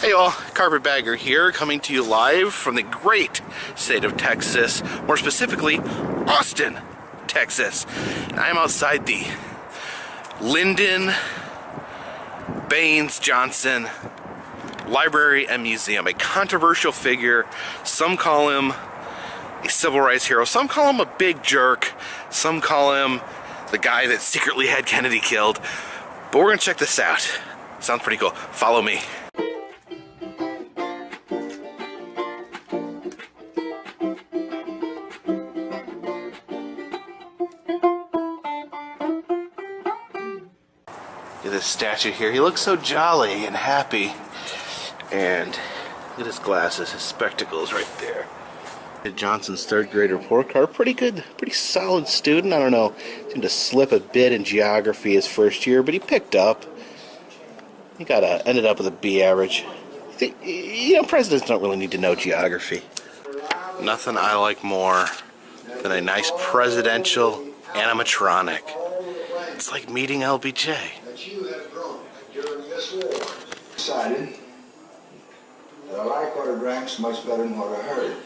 Hey all, Carpetbagger here, coming to you live from the great state of Texas, more specifically, Austin, Texas. And I'm outside the Lyndon Baines Johnson Library and Museum, a controversial figure. Some call him a civil rights hero, some call him a big jerk, some call him the guy that secretly had Kennedy killed. But we're gonna check this out. Sounds pretty cool. Follow me. Look at this statue here. He looks so jolly and happy. And look at his glasses, his spectacles right there. Johnson's third grade report card. Pretty good, pretty solid student. I don't know, seemed to slip a bit in geography his first year, but he picked up. He ended up with a B average. You know, presidents don't really need to know geography. Nothing I like more than a nice presidential animatronic. It's like meeting LBJ. Decided that I like what I drank much better than what I heard.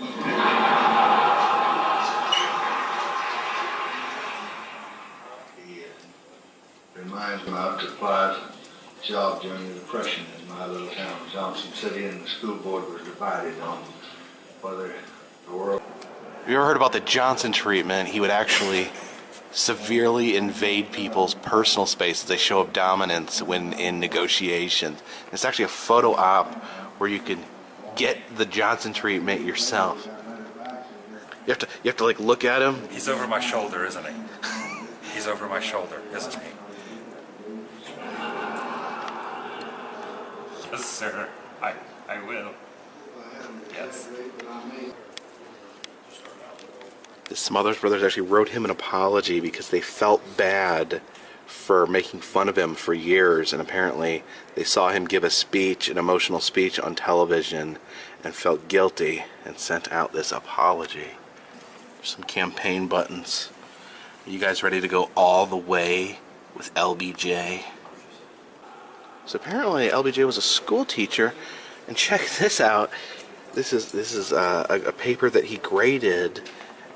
He reminds me of the Plaza job during the Depression in my little town, Johnson City, and the school board was divided on whether the world... Have you ever heard about the Johnson treatment? He would actually severely invade people's personal spaces. They show up dominance when in negotiations. It's actually a photo op where you can get the Johnson treatment yourself. You have to like look at him. He's over my shoulder, isn't he? He's over my shoulder, isn't he? Yes, sir. I will. Yes. The Smothers Brothers actually wrote him an apology because they felt bad for making fun of him for years, and apparently they saw him give a speech, an emotional speech on television, and felt guilty and sent out this apology. Some campaign buttons. Are you guys ready to go all the way with LBJ? So apparently LBJ was a school teacher, and check this out. This is a paper that he graded.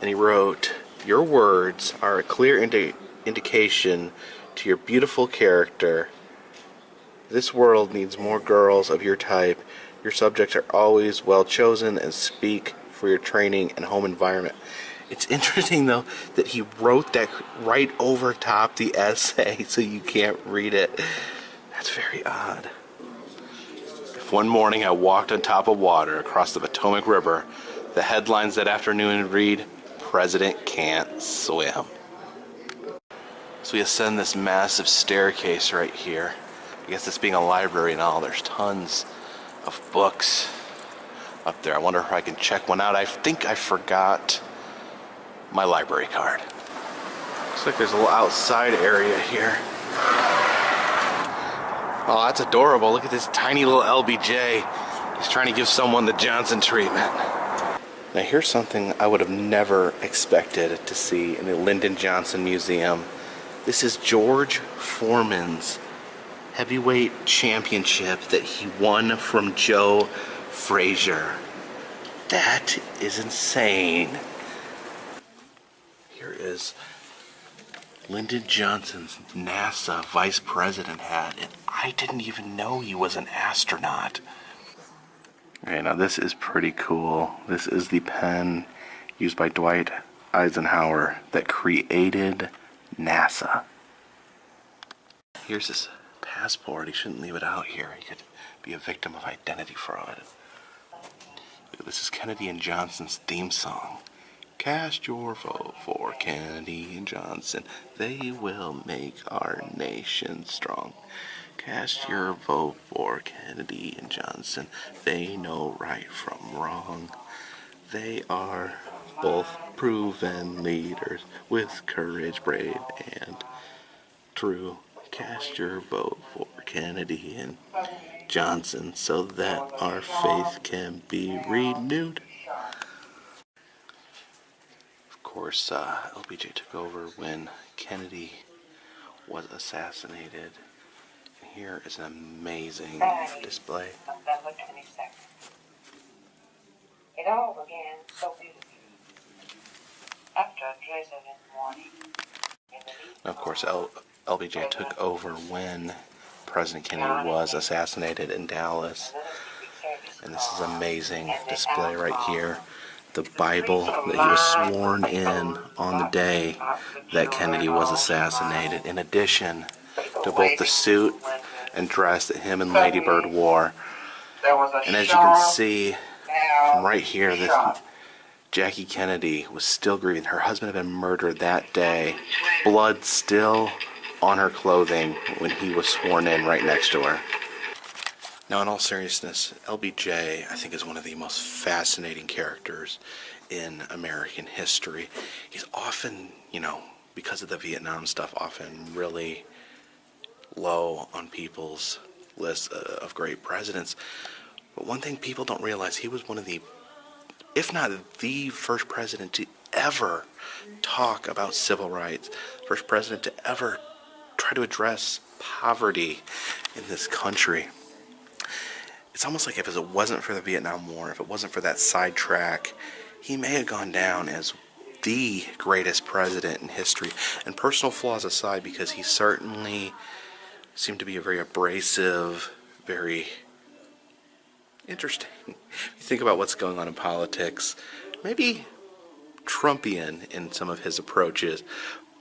And he wrote, "Your words are a clear indication to your beautiful character. This world needs more girls of your type. Your subjects are always well chosen and speak for your training and home environment." It's interesting, though, that he wrote that right over top the essay so you can't read it. That's very odd. If one morning I walked on top of water across the Potomac River, the headlines that afternoon would read, "President can't swim." So we ascend this massive staircase right here. I guess this being a library and all, there's tons of books up there. I wonder if I can check one out. I think I forgot my library card. Looks like there's a little outside area here. Oh, that's adorable. Look at this tiny little LBJ. He's trying to give someone the Johnson treatment. Now here's something I would have never expected to see in the Lyndon Johnson Museum. This is George Foreman's heavyweight championship that he won from Joe Frazier. That is insane. Here is Lyndon Johnson's NASA vice president hat, and I didn't even know he was an astronaut. Okay, now this is pretty cool. This is the pen used by Dwight Eisenhower that created NASA. Here's his passport. He shouldn't leave it out here. He could be a victim of identity fraud. This is Kennedy and Johnson's theme song. Cast your vote for Kennedy and Johnson. They will make our nation strong. Cast your vote for Kennedy and Johnson. They know right from wrong. They are both proven leaders with courage, brave, and true. Cast your vote for Kennedy and Johnson so that our faith can be renewed. Of course, LBJ took over when Kennedy was assassinated. here is an amazing display. November 22nd. It all began so beautifully. After a drizzle in the morning, Of course, LBJ took over when President Kennedy was assassinated in Dallas. And this is an amazing display right here. The Bible that he was sworn in on the day that Kennedy was assassinated, in addition to both the suit and dress that him and Lady Bird wore. And as you can see from right here, this Jackie Kennedy was still grieving. Her husband had been murdered that day. Blood still on her clothing when he was sworn in right next to her. Now, in all seriousness, LBJ, I think, is one of the most fascinating characters in American history. He's often, because of the Vietnam stuff, often really low on people's list of great presidents. But one thing people don't realize, he was one of the, if not the first president to ever talk about civil rights, first president to ever try to address poverty in this country. It's almost like if it wasn't for the Vietnam War, if it wasn't for that sidetrack, he may have gone down as the greatest president in history. And personal flaws aside, because he certainly seemed to be a very abrasive, very interesting. You think about what's going on in politics, maybe Trumpian in some of his approaches,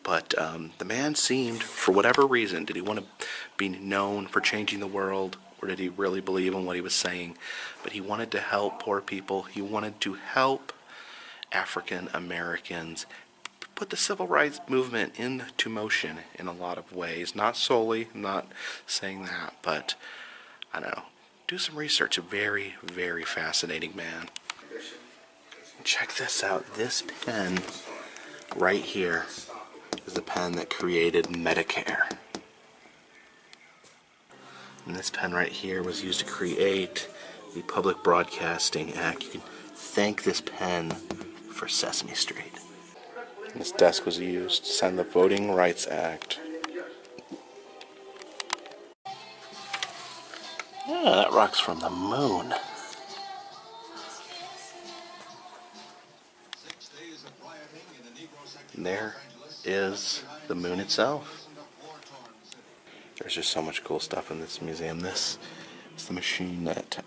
but the man seemed, for whatever reason, did he want to be known for changing the world, or did he really believe in what he was saying? But he wanted to help poor people. He wanted to help African Americans put the civil rights movement into motion in a lot of ways. Not solely, I'm not saying that, but I don't know. Do some research. A very, very fascinating man. Check this out. This pen right here is the pen that created Medicare. And this pen right here was used to create the Public Broadcasting Act. You can thank this pen for Sesame Street. And this desk was used to sign the Voting Rights Act. Yeah, that rock's from the moon. And there is the moon itself. There's just so much cool stuff in this museum. This is the machine that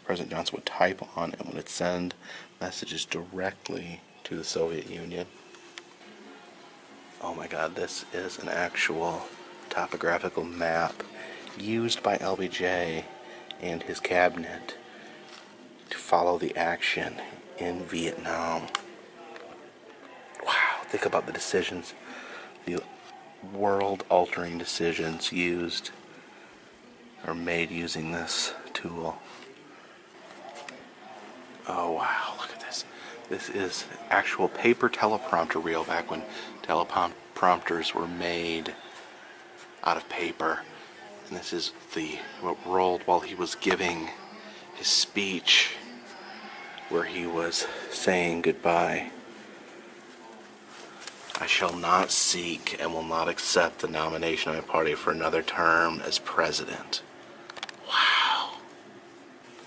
President Johnson would type on, and would send messages directly to the Soviet Union. Oh my God, this is an actual topographical map used by LBJ and his cabinet to follow the action in Vietnam. Wow, think about the decisions, the world-altering decisions used or made using this tool. Oh wow, look at this. This is actual paper teleprompter reel, back when teleprompters were made out of paper. And this is what rolled while he was giving his speech, where he was saying goodbye. I shall not seek and will not accept the nomination of my party for another term as president. Wow.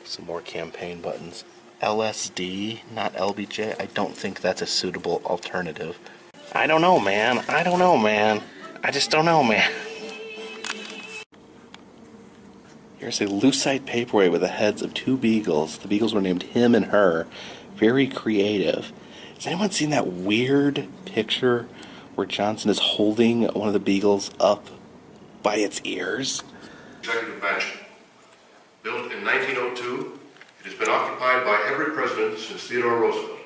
Some more campaign buttons. LSD, not LBJ. I don't think that's a suitable alternative. I don't know, man. I just don't know, man. Here's a lucite paperweight with the heads of two beagles. The beagles were named him and her. Very creative. Has anyone seen that weird picture where Johnson is holding one of the beagles up by its ears? Executive Mansion. Built in 1902, it has been occupied by every president since Theodore Roosevelt.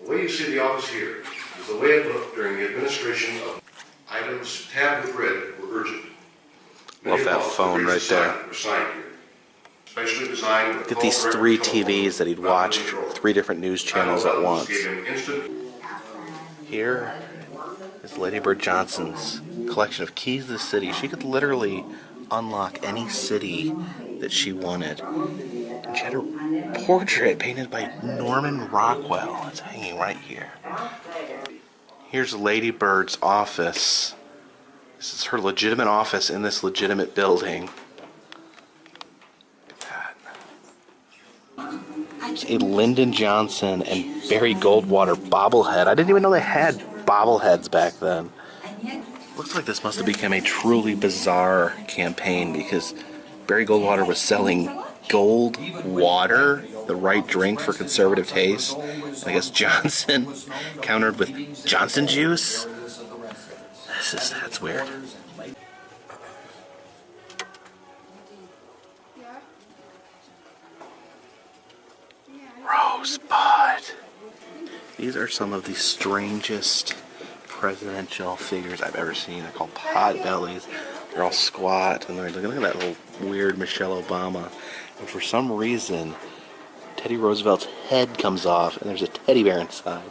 The way you see the office here is the way it looked during the administration of items tabbed with red were urgent. Love that phone right there. Were signed here. Specially designed. Look at these 3 TVs that he'd watch, 3 different news channels at once. Here is Lady Bird Johnson's collection of keys to the city. She could literally unlock any city that she wanted. And she had a portrait painted by Norman Rockwell. It's hanging right here. Here's Lady Bird's office This is her legitimate office in this legitimate building. Look at that. A Lyndon Johnson and Barry Goldwater bobblehead. I didn't even know they had bobbleheads back then. Looks like this must have become a truly bizarre campaign because Barry Goldwater was selling gold water, the right drink for conservative taste. I guess Johnson countered with Johnson juice. That's weird. Rosebud. These are some of the strangest presidential figures I've ever seen. They're called potbellies. They're all squat, and they're look at that little weird Michelle Obama. And for some reason, Teddy Roosevelt's head comes off, and there's a teddy bear inside.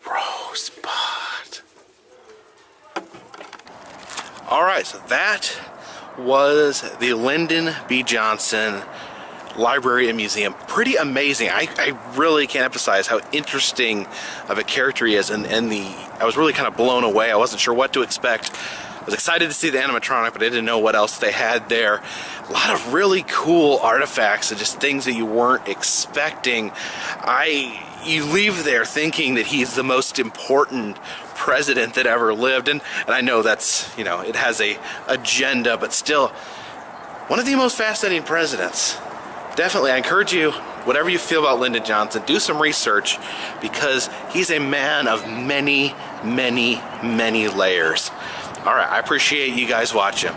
Rosebud. All right, so that was the Lyndon B. Johnson Library and Museum. Pretty amazing. I really can't emphasize how interesting of a character he is, and I was really kind of blown away. I wasn't sure what to expect. I was excited to see the animatronic, but I didn't know what else they had there. A lot of really cool artifacts and just things that you weren't expecting. You leave there thinking that he's the most important president that ever lived, and I know that's, you know, it has a agenda, but still one of the most fascinating presidents. Definitely, I encourage you, whatever you feel about Lyndon Johnson, do some research because he's a man of many, many, many layers. All right, I appreciate you guys watching.